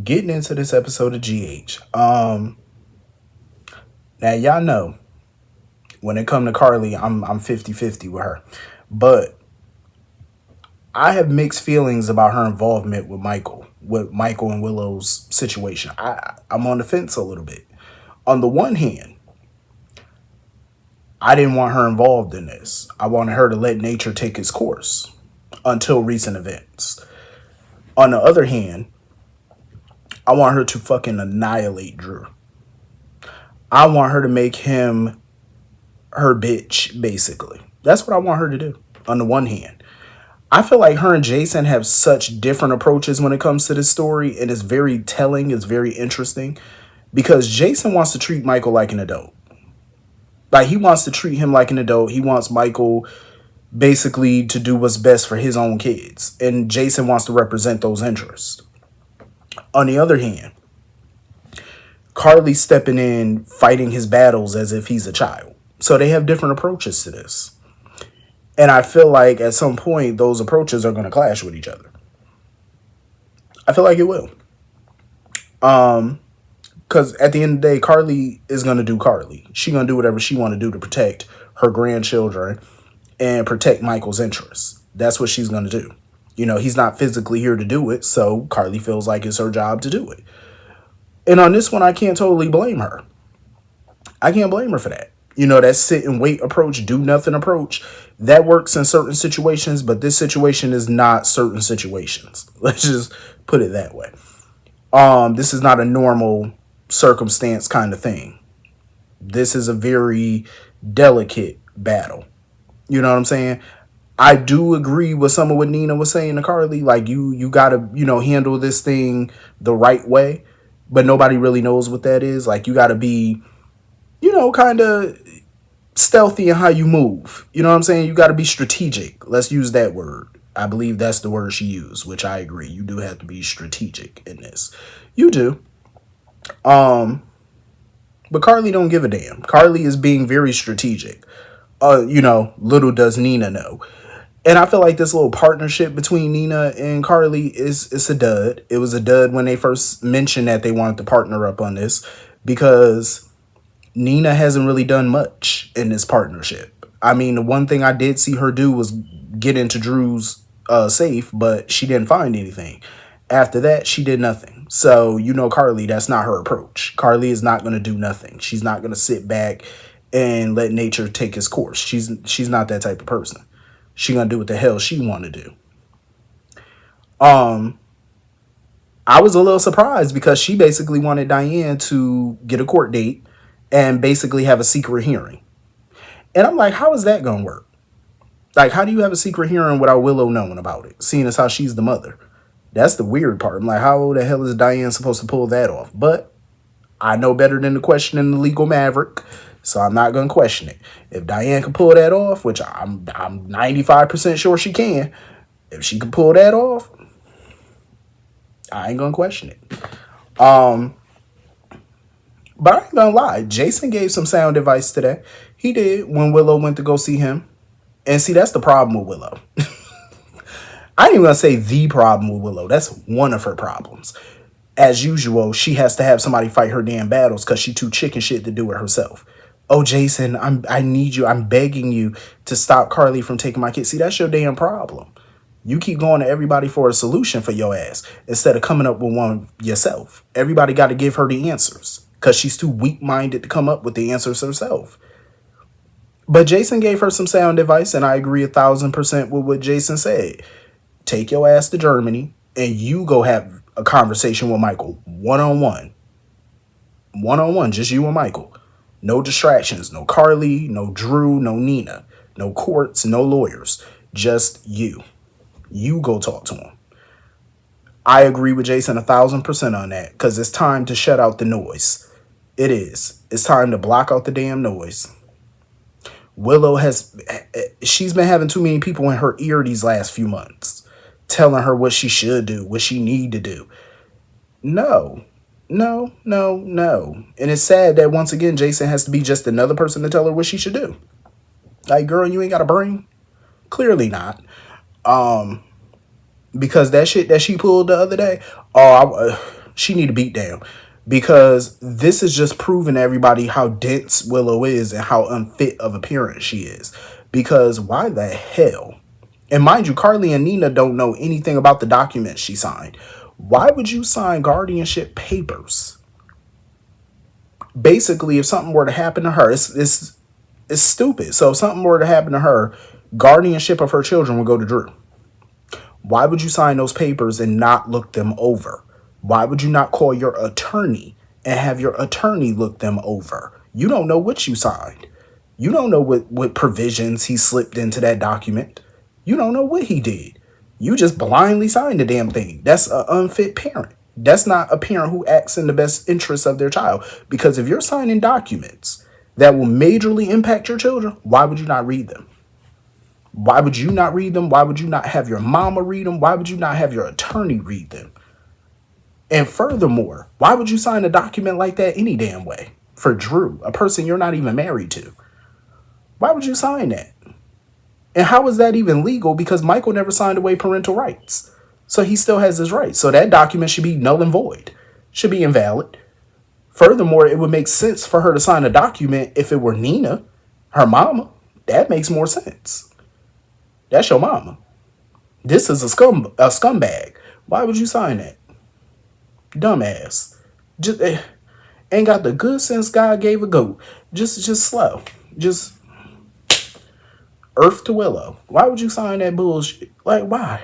Getting into this episode of GH. Now y'all know when it come to Carly, I'm 50-50 with her. But I have mixed feelings about her involvement with Michael and Willow's situation. I'm on the fence a little bit. On the one hand, I didn't want her involved in this. I wanted her to let nature take its course until recent events. On the other hand, I want her to fucking annihilate Drew. I want her to make him her bitch, basically. That's what I want her to do, on the one hand. I feel like her and Jason have such different approaches when it comes to this story, and it's very telling, it's very interesting, because Jason wants to treat Michael like an adult. Like, he wants to treat him like an adult. He wants Michael basically to do what's best for his own kids, and Jason wants to represent those interests. On the other hand, Carly's stepping in, fighting his battles as if he's a child. So they have different approaches to this. And I feel like at some point, those approaches are going to clash with each other. I feel like it will. Because at the end of the day, Carly is going to do Carly. She's going to do whatever she want to do to protect her grandchildren and protect Michael's interests. That's what she's going to do. You know, he's not physically here to do it, so Carly feels like it's her job to do it. And on this one, I can't totally blame her. I can't blame her for that. You know, that sit and wait approach, do nothing approach, that works in certain situations, but this situation is not certain situations. Let's just put it that way. This is not a normal circumstance kind of thing. This is a very delicate battle. You know what I'm saying? I do agree with some of what Nina was saying to Carly. Like, you gotta, handle this thing the right way, but nobody really knows what that is. Like, you gotta be, kind of stealthy in how you move. You know what I'm saying? You got to be strategic. Let's use that word. I believe that's the word she used, which I agree. You do have to be strategic in this. You do. But Carly don't give a damn. Carly is being very strategic. Little does Nina know. And I feel like this little partnership between Nina and Carly is a dud. It was a dud when they first mentioned that they wanted to partner up on this, because Nina hasn't really done much in this partnership. I mean, the one thing I did see her do was get into Drew's safe, but she didn't find anything. After that, she did nothing. So, Carly, that's not her approach. Carly is not going to do nothing. She's not going to sit back and let nature take its course. She's not that type of person. She's going to do what the hell she want to do. I was a little surprised because she basically wanted Diane to get a court date and basically have a secret hearing. And I'm like, how is that going to work? Like, how do you have a secret hearing without Willow knowing about it, seeing as how she's the mother? That's the weird part. I'm like, how the hell is Diane supposed to pull that off? But I know better than to question the legal maverick, so I'm not going to question it. If Diane can pull that off, which I'm 95% sure she can, if she can pull that off, I ain't going to question it. But I ain't gonna lie, Jason gave some sound advice today. He did when Willow went to go see him. And see, that's the problem with Willow. I ain't even gonna say the problem with Willow. That's one of her problems. As usual, she has to have somebody fight her damn battles because she too chicken shit to do it herself. Oh, Jason, I need you. I'm begging you to stop Carly from taking my kid. See, that's your damn problem. You keep going to everybody for a solution for your ass instead of coming up with one yourself. Everybody got to give her the answers because she's too weak-minded to come up with the answers herself. But Jason gave her some sound advice, and I agree 1,000% with what Jason said. Take your ass to Germany, and you go have a conversation with Michael, one-on-one. One-on-one, just you and Michael. No distractions, no Carly, no Drew, no Nina, no courts, no lawyers. Just you. You go talk to him. I agree with Jason 1,000% on that, because it's time to shut out the noise. It is. It's time to block out the damn noise. Willow she's been having too many people in her ear these last few months, telling her what she should do, what she need to do. No. And it's sad that once again, Jason has to be just another person to tell her what she should do. Like, girl, you ain't got a brain? Clearly not. Because that shit that she pulled the other day, She need to beat down. Because this is just proving to everybody how dense Willow is and how unfit of a parent she is. Because why the hell? And mind you, Carly and Nina don't know anything about the documents she signed. Why would you sign guardianship papers? Basically, if something were to happen to her, it's stupid. So if something were to happen to her, guardianship of her children would go to Drew. Why would you sign those papers and not look them over? Why would you not call your attorney and have your attorney look them over? You don't know what you signed. You don't know what provisions he slipped into that document. You don't know what he did. You just blindly signed the damn thing. That's an unfit parent. That's not a parent who acts in the best interest of their child. Because if you're signing documents that will majorly impact your children, why would you not read them? Why would you not read them? Why would you not have your mama read them? Why would you not have your attorney read them? And furthermore, why would you sign a document like that any damn way? For Drew, a person you're not even married to. Why would you sign that? And how is that even legal? Because Michael never signed away parental rights. So he still has his rights. So that document should be null and void. Should be invalid. Furthermore, it would make sense for her to sign a document if it were Nina, her mama. That makes more sense. That's your mama. This is a scumbag. Why would you sign that? Dumbass. Just ain't got the good sense God gave a goat. Just slow. Just earth to Willow. Why would you sign that bullshit? Like, why?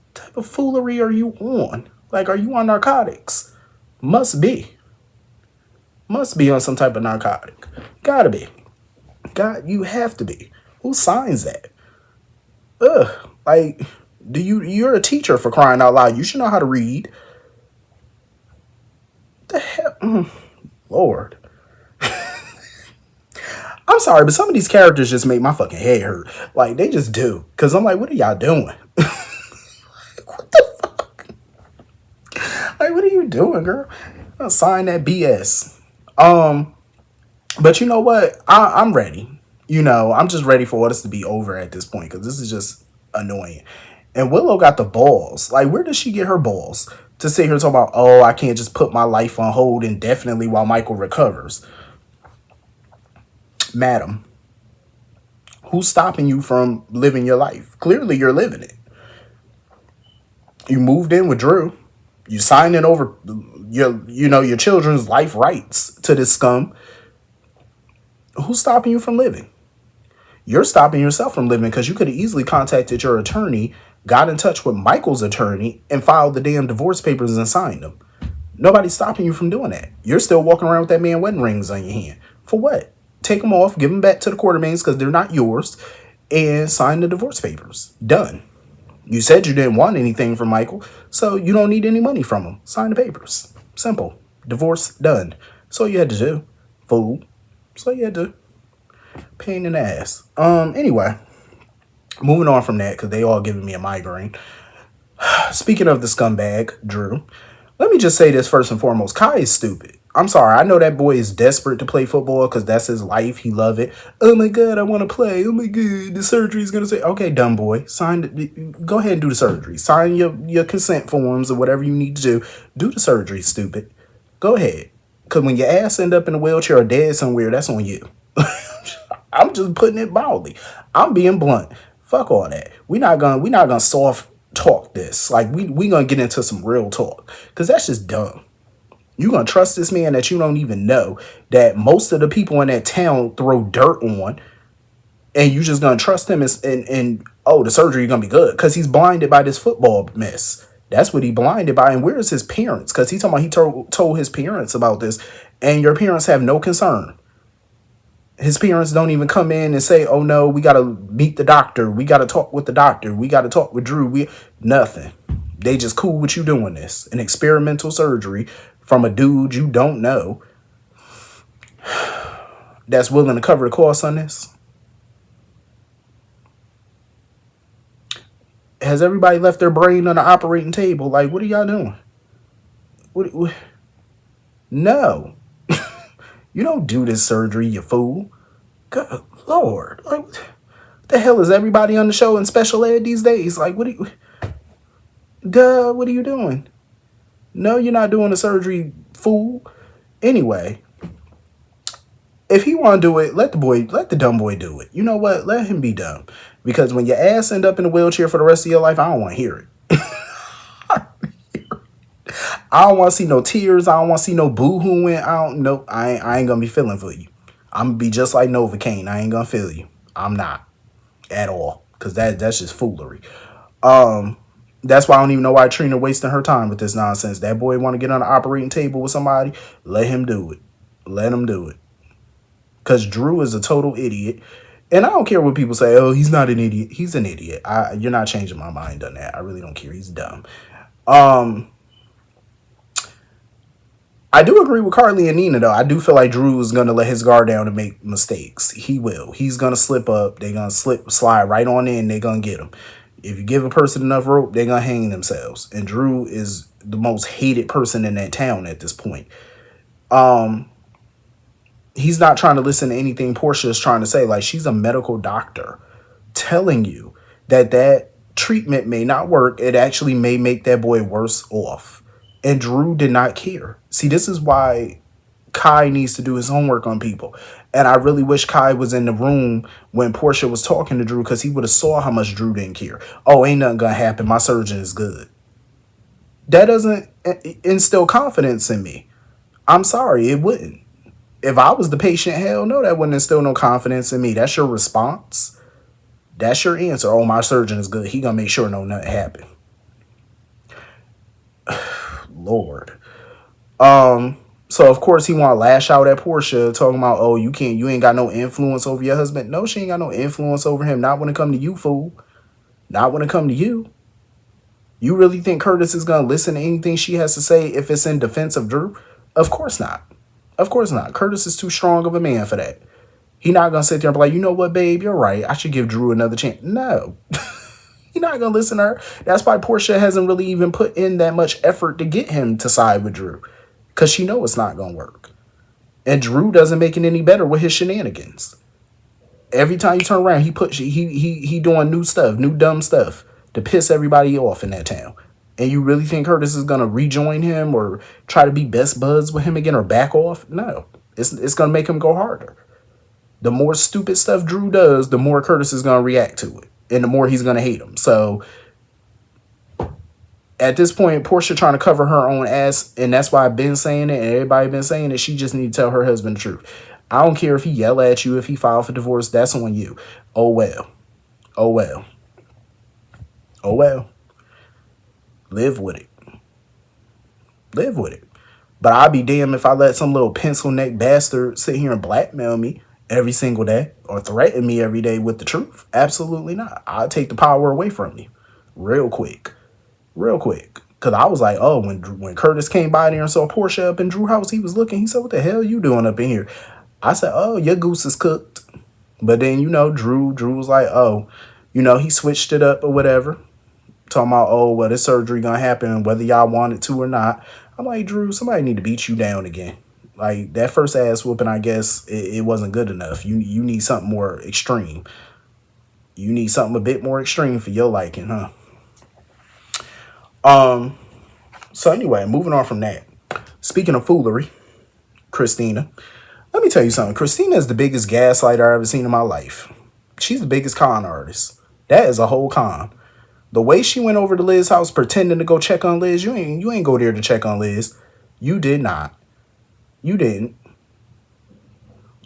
What type of foolery are you on? Like, are you on narcotics? Must be. Must be on some type of narcotic. Gotta be. God, you have to be. Who signs that? Ugh. Like, you're a teacher, for crying out loud. You should know how to read. The hell? Lord. I'm sorry, but some of these characters just make my fucking head hurt. Like, they just do. Because I'm like, what are y'all doing? What the fuck? Like, what are you doing, girl? I'll sign that BS. But you know what? I'm ready. You know, I'm just ready for all this to be over at this point. Because this is just annoying. And Willow got the balls. Like, where does she get her balls? To sit here and talk about, oh, I can't just put my life on hold indefinitely while Michael recovers. Madam, who's stopping you from living your life? Clearly, you're living it. You moved in with Drew. You signed in over your children's life rights to this scum. Who's stopping you from living? You're stopping yourself from living because you could have easily contacted your attorney, got in touch with Michael's attorney, and filed the damn divorce papers and signed them. Nobody's stopping you from doing that. You're still walking around with that man wedding rings on your hand. For what? Take them off, give them back to the Quartermains because they're not yours, and sign the divorce papers. Done. You said you didn't want anything from Michael, so you don't need any money from him. Sign the papers. Simple. Divorce done. That's all you had to do. Fool. That's all you had to do. Pain in the ass. Anyway, moving on from that because they all giving me a migraine. Speaking of the scumbag, Drew, let me just say this first and foremost. Kai is stupid. I'm sorry. I know that boy is desperate to play football because that's his life. He love it. Oh my God, I want to play. Oh my God, the surgery is going to say, okay, dumb boy, go ahead and do the surgery. Sign your consent forms or whatever you need to do. Do the surgery, stupid. Go ahead. Because when your ass end up in a wheelchair or dead somewhere, that's on you. I'm just putting it mildly. I'm being blunt. Fuck all that. We're not gonna soft talk this. Like we gonna get into some real talk. Because that's just dumb. You gonna trust this man that you don't even know, that most of the people in that town throw dirt on, and you just gonna trust him and oh, the surgery gonna be good because he's blinded by this football mess. That's what he blinded by. And where's his parents? Because he's talking about he told his parents about this, and your parents have no concern. His parents don't even come in and say, oh no, we gotta meet the doctor, we gotta talk with the doctor, we gotta talk with Drew. Nothing. They just cool with you doing this. An experimental surgery from a dude you don't know that's willing to cover the cost on this. Has everybody left their brain on the operating table? Like, what are y'all doing? What? No. You don't do this surgery, you fool. Good Lord. Like, what the hell is everybody on the show in special ed these days? Like, what are you doing? No, you're not doing the surgery, fool. Anyway, if he want to do it, let the dumb boy do it. You know what? Let him be dumb. Because when your ass end up in a wheelchair for the rest of your life, I don't want to hear it. I don't want to see no tears. I don't want to see no boo-hooing. I don't know. I ain't gonna be feeling for you. I'm gonna be just like Novocaine. I ain't gonna feel you. I'm not at all. Cause that's just foolery. That's why I don't even know why Trina wasting her time with this nonsense. That boy want to get on the operating table with somebody. Let him do it. Let him do it. Cause Drew is a total idiot. And I don't care what people say. Oh, he's not an idiot. He's an idiot. You're not changing my mind on that. I really don't care. He's dumb. I do agree with Carly and Nina, though. I do feel like Drew is going to let his guard down and make mistakes. He will. He's going to slip up. They're going to slide right on in. They're going to get him. If you give a person enough rope, they're going to hang themselves. And Drew is the most hated person in that town at this point. He's not trying to listen to anything Porsha is trying to say. Like, she's a medical doctor telling you that treatment may not work. It actually may make that boy worse off. And Drew did not care. See, this is why Kai needs to do his homework on people. And I really wish Kai was in the room when Porsha was talking to Drew, because he would have saw how much Drew didn't care. Oh, ain't nothing gonna happen. My surgeon is good. That doesn't instill confidence in me. I'm sorry, it wouldn't. If I was the patient, hell no, that wouldn't instill no confidence in me. That's your response. That's your answer. Oh, my surgeon is good. He gonna make sure no nothing happen. Lord. So of course he want to lash out at Porsha, talking about, oh, you ain't got no influence over your husband. No, she ain't got no influence over him. Not when it come to you, fool. Not when it come to you. You really think Curtis is gonna listen to anything she has to say if it's in defense of Drew? Of course not. Of course not. Curtis is too strong of a man for that. He not gonna sit there and be like, you know what, babe, you're right. I should give Drew another chance. No. He's not gonna listen to her. That's why Porsha hasn't really even put in that much effort to get him to side with Drew. Because she knows it's not gonna work. And Drew doesn't make it any better with his shenanigans. Every time you turn around, he doing new stuff, new dumb stuff to piss everybody off in that town. And you really think Curtis is gonna rejoin him or try to be best buds with him again or back off? No. It's gonna make him go harder. The more stupid stuff Drew does, the more Curtis is gonna react to it. And the more he's gonna hate him. So at this point, Porsha trying to cover her own ass, and that's why I've been saying it, and everybody been saying it. She just need to tell her husband the truth. I don't care if he yell at you, if he file for divorce. That's on you. Oh well. Oh well. Oh well. Live with it. Live with it. But I'd be damned if I let some little pencil neck bastard sit here and blackmail me every single day or threaten me every day with the truth. Absolutely not. I'll take the power away from you real quick. Real quick. Because I was like, oh, when Curtis came by there and saw Porsha up in Drew's house, he was looking. He said, what the hell you doing up in here? I said, oh, your goose is cooked. But then, Drew was like, oh, he switched it up or whatever. Talking about, oh, well, this surgery going to happen whether y'all want it to or not. I'm like, Drew, somebody need to beat you down again. Like, that first ass whooping, I guess, it wasn't good enough. You need something more extreme. You need something a bit more extreme for your liking, huh? So anyway, moving on from that. Speaking of foolery, Christina. Let me tell you something. Christina is the biggest gaslighter I've ever seen in my life. She's the biggest con artist. That is a whole con. The way she went over to Liz's house pretending to go check on Liz, you ain't go there to check on Liz. You did not. You didn't.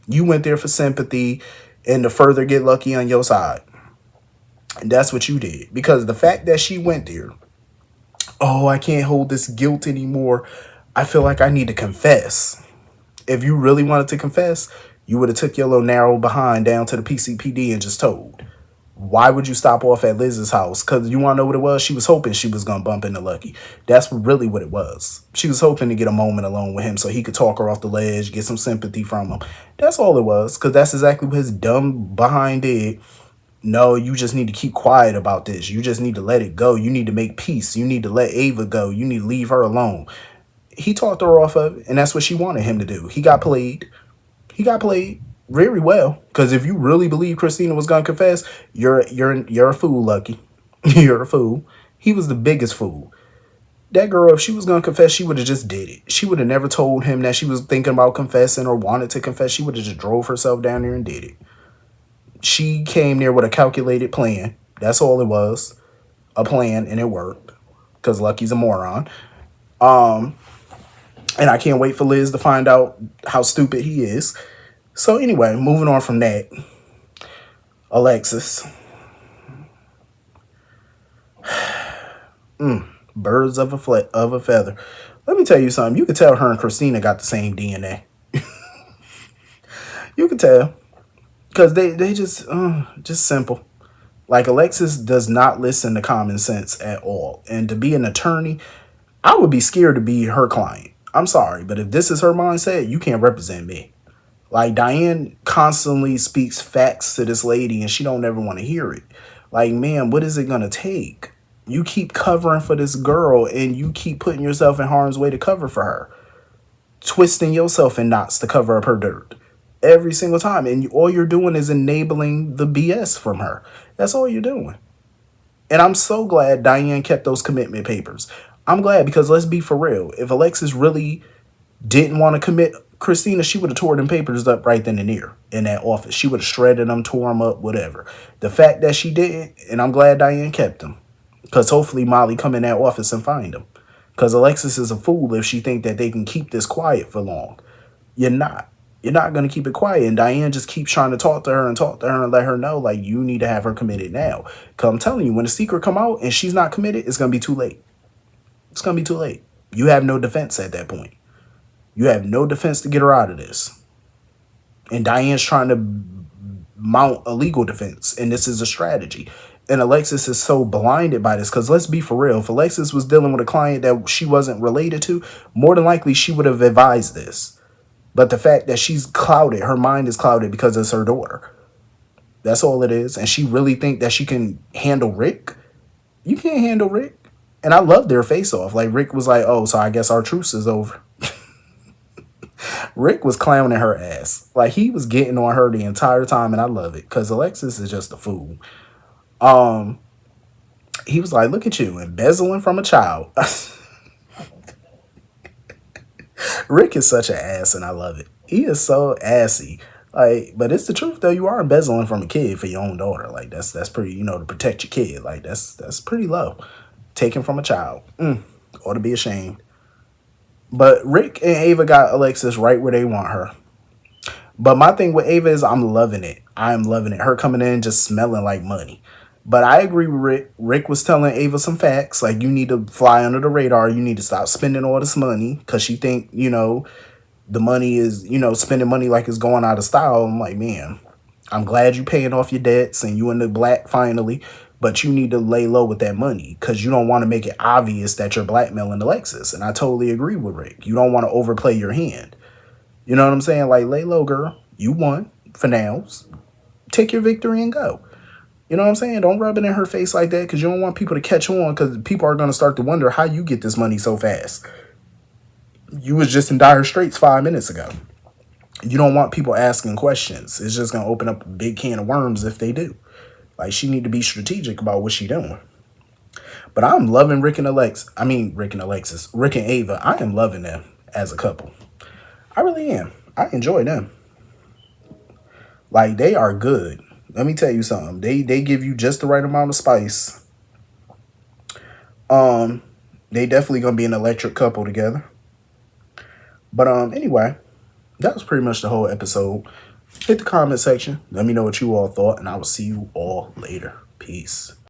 You went there for sympathy and to further get lucky on your side. And that's what you did. Because the fact that she went there, oh, I can't hold this guilt anymore. I feel like I need to confess. If you really wanted to confess, you would have took your little narrow behind down to the PCPD and just told. Why would you stop off at Liz's house? Because you want to know what it was? She was hoping she was going to bump into Lucky. That's really what it was. She was hoping to get a moment alone with him so he could talk her off the ledge, get some sympathy from him. That's all it was, because that's exactly what his dumb behind did. No, you just need to keep quiet about this. You just need to let it go. You need to make peace. You need to let Ava go. You need to leave her alone. He talked her off of it, and that's what she wanted him to do. He got played. He got played very well. Because if you really believe Christina was gonna confess, you're a fool, Lucky. You're a fool. He was the biggest fool. That girl, if she was gonna confess, she would have just did it. She would have never told him that she was thinking about confessing or wanted to confess. She would have just drove herself down there and did it. She came there with a calculated plan. That's all it was. A plan, and it worked. Because Lucky's a moron. And I can't wait for Liz to find out how stupid he is. So anyway, moving on from that. Alexis. Birds of a feather. Let me tell you something. You could tell her and Christina got the same DNA. You could tell. Because they just simple. Like, Alexis does not listen to common sense at all. And to be an attorney, I would be scared to be her client. I'm sorry, but if this is her mindset, you can't represent me. Like, Diane constantly speaks facts to this lady and she don't ever want to hear it. Like, man, what is it going to take? You keep covering for this girl and you keep putting yourself in harm's way to cover for her. Twisting yourself in knots to cover up her dirt. Every single time. And all you're doing is enabling the BS from her. That's all you're doing. And I'm so glad Diane kept those commitment papers. I'm glad, because let's be for real. If Alexis really didn't want to commit Christina, she would have tore them papers up right then and there in that office. She would have shredded them, tore them up, whatever. The fact that she didn't, and I'm glad Diane kept them. Because hopefully Molly come in that office and find them. Because Alexis is a fool if she think that they can keep this quiet for long. You're not. You're not going to keep it quiet. And Diane just keeps trying to talk to her and let her know, like, you need to have her committed now. Because I'm telling you, when the secret come out and she's not committed, it's going to be too late. It's going to be too late. You have no defense at that point. You have no defense to get her out of this. And Diane's trying to mount a legal defense. And this is a strategy. And Alexis is so blinded by this. Because let's be for real. If Alexis was dealing with a client that she wasn't related to, more than likely she would have advised this. But the fact that she's clouded, her mind is clouded because it's her daughter. That's all it is. And she really think that she can handle Rick? You can't handle Rick. And I loved their face off. Like, Rick was like, oh, so I guess our truce is over. Rick was clowning her ass. Like, he was getting on her the entire time, and I love it. Because Alexis is just a fool. He was like, look at you, embezzling from a child. Rick is such an ass, and I love it. He is so assy. Like, but it's the truth though. You are embezzling from a kid for your own daughter. Like, that's pretty, to protect your kid. Like, that's pretty low. Taken from a child. Ought to be ashamed. But Rick and Ava got Alexis right where they want her. But my thing with Ava is I'm loving it. I'm loving it. Her coming in just smelling like money. But I agree with Rick. Rick was telling Ava some facts. Like, you need to fly under the radar. You need to stop spending all this money. Because she think, the money is, spending money like it's going out of style. I'm like, man, I'm glad you paying off your debts and you in the black finally. But you need to lay low with that money because you don't want to make it obvious that you're blackmailing Alexis. And I totally agree with Rick. You don't want to overplay your hand. You know what I'm saying? Like, lay low, girl. You won for now. Take your victory and go. You know what I'm saying? Don't rub it in her face like that because you don't want people to catch on because people are going to start to wonder how you get this money so fast. You was just in dire straits 5 minutes ago. You don't want people asking questions. It's just going to open up a big can of worms if they do. Like, she need to be strategic about what she doing. But I'm loving Rick and Alexis. Rick and Ava. I am loving them as a couple. I really am. I enjoy them. Like, they are good. Let me tell you something. They give you just the right amount of spice. They definitely gonna be an electric couple together. But anyway, that was pretty much the whole episode. Hit the comment section. Let me know what you all thought, and I will see you all later. Peace.